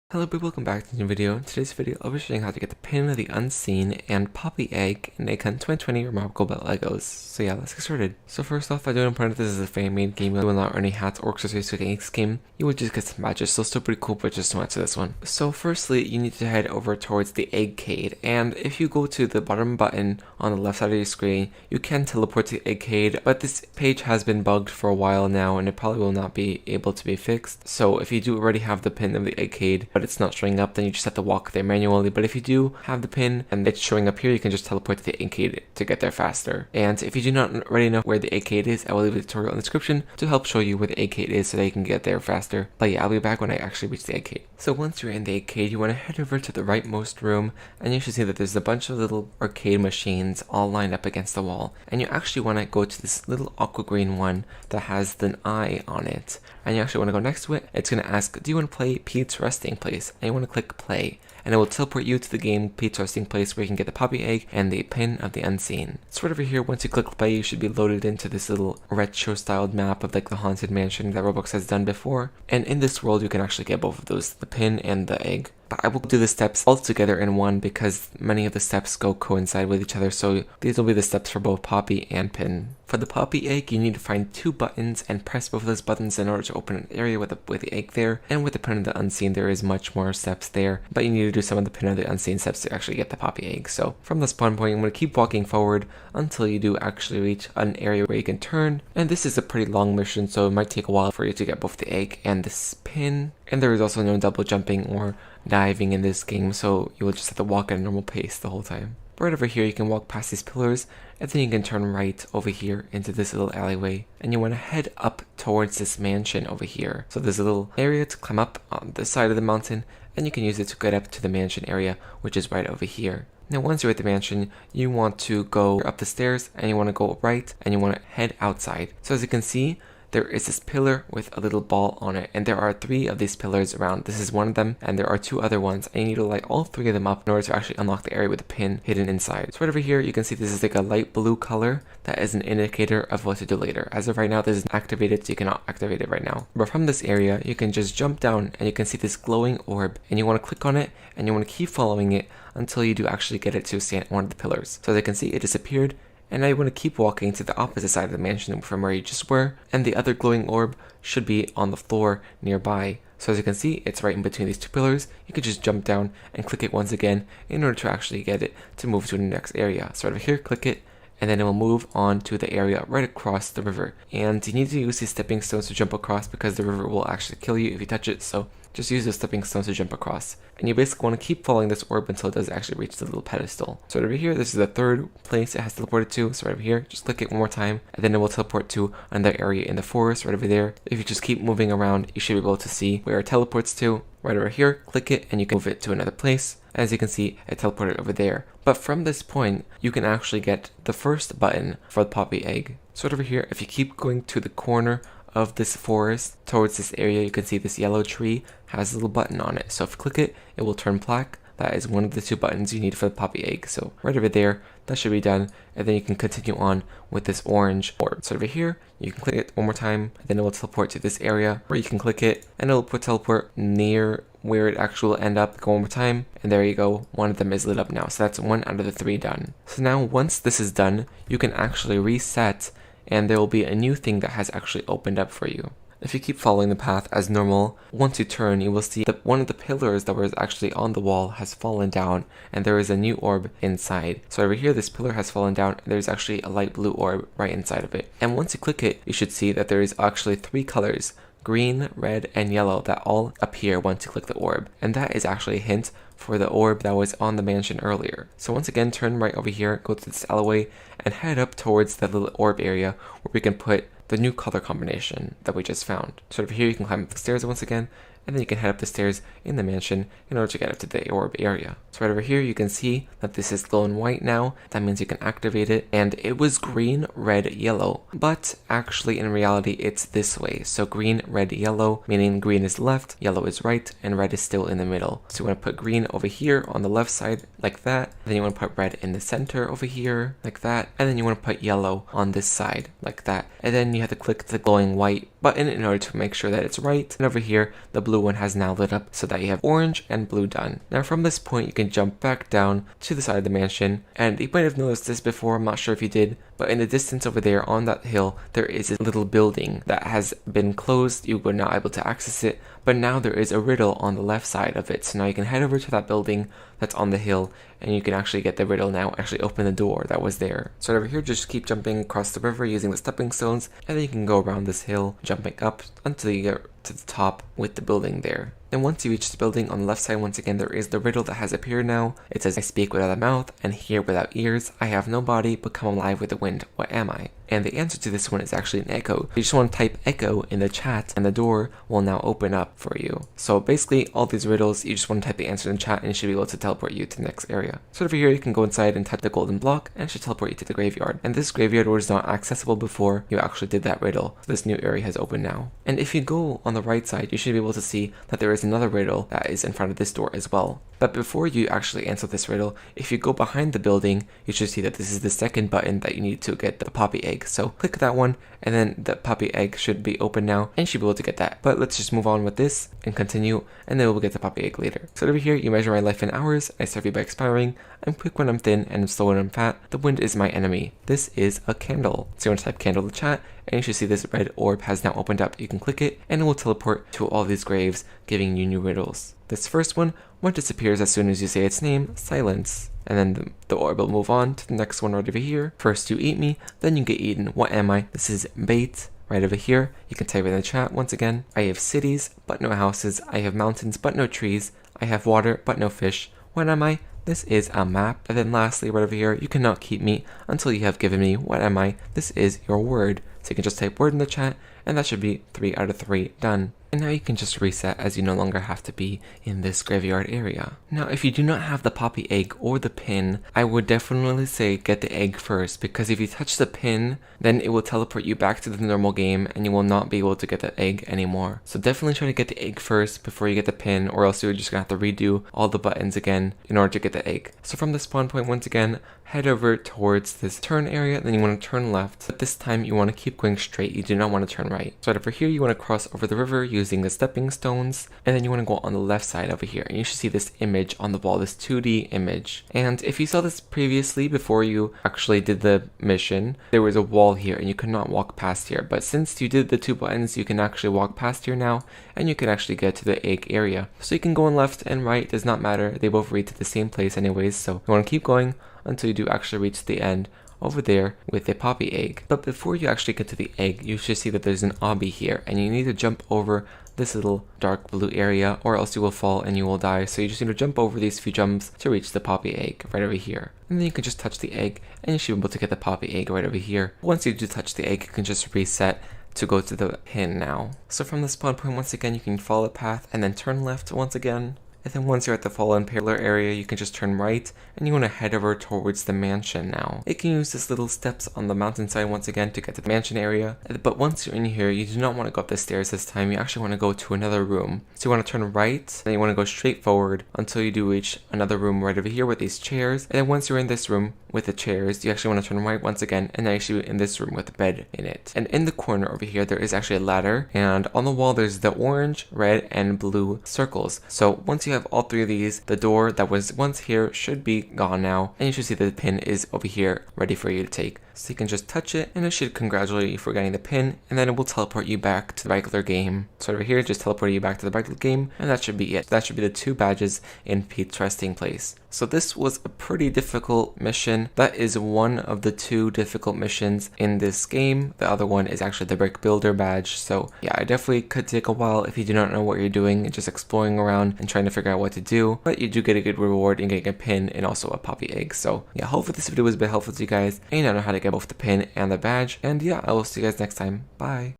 Hello everybody, welcome back to a new video. In today's video, I'll be showing how to get the pin of the unseen and poppy egg in Eggos 2020 Remarkable Bell Eggos. So yeah, let's get started. So first off, I do want to point out this is a fan-made game. You will not earn any hats or accessories to the game. You would just get some badges, so still pretty cool, but just so much to this one. So firstly, you need to head over towards the Eggcade, and if you go to the bottom button on the left side of your screen, you can teleport to the Eggcade, but this page has been bugged for a while now, and it probably will not be able to be fixed. So if you do already have the pin of the Eggcade, but it's not showing up, then you just have to walk there manually. But if you do have the pin and it's showing up here, you can just teleport to the Eggcade to get there faster. And if you do not already know where the Eggcade is, I will leave a tutorial in the description to help show you where the Eggcade is so that you can get there faster. But yeah, I'll be back when I actually reach the Eggcade. So once you're in the Eggcade, you want to head over to the rightmost room, and you should see that there's a bunch of little arcade machines all lined up against the wall. And you actually want to go to this little aqua green one that has an eye on it. And you actually want to go next to it. It's going to ask, do you want to play Pete's Resting Place? And you want to click play, and it will teleport you to the game Pete's Resting Place, where you can get the poppy egg and the pin of the unseen. So right over here, once you click play, you should be loaded into this little retro styled map of like the haunted mansion that Roblox has done before. And in this world, you can actually get both of those, the pin and the egg. But I will do the steps all together in one because many of the steps coincide with each other, so these will be the steps for both poppy and pin. For the poppy egg, you need to find two buttons and press both of those buttons in order to open an area with the egg there. And with the pin of the unseen, there is much more steps there, but you need to do some of the pin of the unseen steps to actually get the poppy egg. So from the spawn point, I'm going to keep walking forward until you do actually reach an area where you can turn. And this is a pretty long mission, so it might take a while for you to get both the egg and this pin. And there is also no double jumping or diving in this game, so you will just have to walk at a normal pace the whole time. Right over here, you can walk past these pillars, and then you can turn right over here into this little alleyway, and you want to head up towards this mansion over here. So there's a little area to climb up on this side of the mountain, and you can use it to get up to the mansion area, which is right over here. Now once you're at the mansion, you want to go up the stairs, and you want to go right, and you want to head outside. So as you can see, there is this pillar with a little ball on it, and there are 3 of these pillars around. This is one of them, and there are 2 other ones, and you need to light all 3 of them up in order to actually unlock the area with the pin hidden inside. So right over here, you can see this is like a light blue color. That is an indicator of what to do later. As of right now, this is activated, so you cannot activate it right now. But from this area, you can just jump down, and you can see this glowing orb, and you want to click on it, and you want to keep following it until you do actually get it to stand on one of the pillars. So as you can see, it disappeared. And now you want to keep walking to the opposite side of the mansion from where you just were, and the other glowing orb should be on the floor nearby. So as you can see, it's right in between these 2 pillars. You can just jump down and click it once again in order to actually get it to move to the next area. So right over here, click it, and then it will move on to the area right across the river. And you need to use these stepping stones to jump across because the river will actually kill you if you touch it, so just use the stepping stones to jump across. And you basically want to keep following this orb until it does actually reach the little pedestal. So right over here, this is the 3rd place it has teleported to. So right over here, just click it one more time, and then it will teleport to another area in the forest right over there. If you just keep moving around, you should be able to see where it teleports to. Right over here, click it, and you can move it to another place. As you can see, it teleported over there. But from this point, you can actually get the first button for the poppy egg. So right over here, if you keep going to the corner of this forest towards this area, you can see this yellow tree has a little button on it. So if you click it, it will turn black. That is one of the 2 buttons you need for the poppy egg. So right over there, that should be done. And then you can continue on with this orange orb. So over here, you can click it one more time, and then it will teleport to this area where you can click it, and it will teleport near where it actually will end up. Go one more time, and there you go. One of them is lit up now. So that's 1 out of the 3 done. So now once this is done, you can actually reset, and there will be a new thing that has actually opened up for you. If you keep following the path as normal, once you turn, you will see that one of the pillars that was actually on the wall has fallen down, and there is a new orb inside. So over here, this pillar has fallen down, and there's actually a light blue orb right inside of it. And once you click it, you should see that there is actually 3 colors, green, red, and yellow, that all appear once you click the orb. And that is actually a hint for the orb that was on the mansion earlier. So once again, turn right over here, go to this alleyway, and head up towards the little orb area where we can put the new color combination that we just found. So over here, you can climb up the stairs once again, and then you can head up the stairs in the mansion in order to get up to the orb area. So right over here, you can see that this is glowing white now. That means you can activate it, and it was green, red, yellow, but actually in reality, it's this way. So green, red, yellow, meaning green is left, yellow is right, and red is still in the middle. So you want to put green over here on the left side like that, then you want to put red in the center over here like that, and then you want to put yellow on this side like that, and then you have to click the glowing white button in order to make sure that it's right, and over here, the blue blue one has now lit up so that you have orange and blue done. Now from this point you can jump back down to the side of the mansion, and you might have noticed this before, I'm not sure if you did, but in the distance over there on that hill there is a little building that has been closed. You were not able to access it, but now there is a riddle on the left side of it. So now you can head over to that building that's on the hill and you can actually get the riddle now, actually open the door that was there. So over here just keep jumping across the river using the stepping stones, and then you can go around this hill jumping up until you get to the top with the building there. Then once you reach the building on the left side, once again there is the riddle that has appeared now. It says, I speak without a mouth and hear without ears. I have no body but come alive with the wind. What am I? And the answer to this one is actually an echo. You just want to type echo in the chat and the door will now open up for you. So basically all these riddles, you just want to type the answer in the chat and it should be able to teleport you to the next area. So over here you can go inside and type the golden block and it should teleport you to the graveyard. And this graveyard was not accessible before you actually did that riddle. So this new area has opened now. And if you go on the right side, you should be able to see that there is another riddle that is in front of this door as well. But before you actually answer this riddle, if you go behind the building, you should see that this is the second button that you need to get the poppy egg. So click that one and then the poppy egg should be open now and you should be able to get that. But let's just move on with this and continue, and then we'll get the poppy egg later. So over here you measure my life in hours. I serve you by expiring. I'm quick when I'm thin and I'm slow when I'm fat. The wind is my enemy. This is a candle. So you want to type candle in the chat and you should see this red orb has now opened up. You can click it and it will teleport to all these graves, giving you new riddles. This first one disappears as soon as you say its name, silence. And then the orb will move on to the next one right over here. First you eat me, then you get eaten. What am I? This is bait. Right over here, you can type it in the chat once again. I have cities, but no houses. I have mountains, but no trees. I have water, but no fish. What am I? This is a map. And then lastly, right over here, you cannot keep me until you have given me what am I? This is your word. So you can just type word in the chat, and that should be 3 out of 3 done. And now you can just reset as you no longer have to be in this graveyard area. Now if you do not have the poppy egg or the pin, I would definitely say get the egg first, because if you touch the pin, then it will teleport you back to the normal game and you will not be able to get the egg anymore. So definitely try to get the egg first before you get the pin, or else you're just gonna have to redo all the buttons again in order to get the egg. So from the spawn point, once again, head over towards this turn area, then you want to turn left, but this time you want to keep going straight, you do not want to turn right. So right over here you want to cross over the river using the stepping stones, and then you want to go on the left side over here, and you should see this image on the wall, this 2D image. And if you saw this previously before you actually did the mission, there was a wall here and you could not walk past here, but since you did the 2 buttons, you can actually walk past here now, and you can actually get to the egg area. So you can go on left and right, does not matter, they both lead to the same place anyways, so you want to keep going until you do actually reach the end over there with a poppy egg. But before you actually get to the egg, you should see that there's an obby here, and you need to jump over this little dark blue area, or else you will fall and you will die. So you just need to jump over these few jumps to reach the poppy egg right over here. And then you can just touch the egg and you should be able to get the poppy egg right over here. Once you do touch the egg, you can just reset to go to the pin now. So from the spawn point, once again, you can follow the path and then turn left once again. And then once you're at the fallen pillar area, you can just turn right and you want to head over towards the mansion now. You can use this little steps on the mountainside once again to get to the mansion area. But once you're in here, you do not want to go up the stairs this time. You actually want to go to another room. So you want to turn right, then you want to go straight forward until you do reach another room right over here with these chairs. And then once you're in this room with the chairs, you actually want to turn right once again, and then actually in this room with a bed in it. And in the corner over here, there is actually a ladder, and on the wall there's the orange, red, and blue circles. So once you have all 3 of these, the door that was once here should be gone now, and you should see that the pin is over here ready for you to take. So you can just touch it and it should congratulate you for getting the pin, and then it will teleport you back to the regular game. So over here, just teleport you back to the regular game, and that should be it. That should be the 2 badges in Pete's resting place. So this was a pretty difficult mission. That is one of the 2 difficult missions in this game. The other one is actually the brick builder badge. So yeah, it definitely could take a while if you do not know what you're doing and just exploring around and trying to figure out what to do. But you do get a good reward in getting a pin and also a poppy egg. So yeah, hopefully this video was a bit helpful to you guys and you now know how to get both the pin and the badge. And yeah, I will see you guys next time. Bye.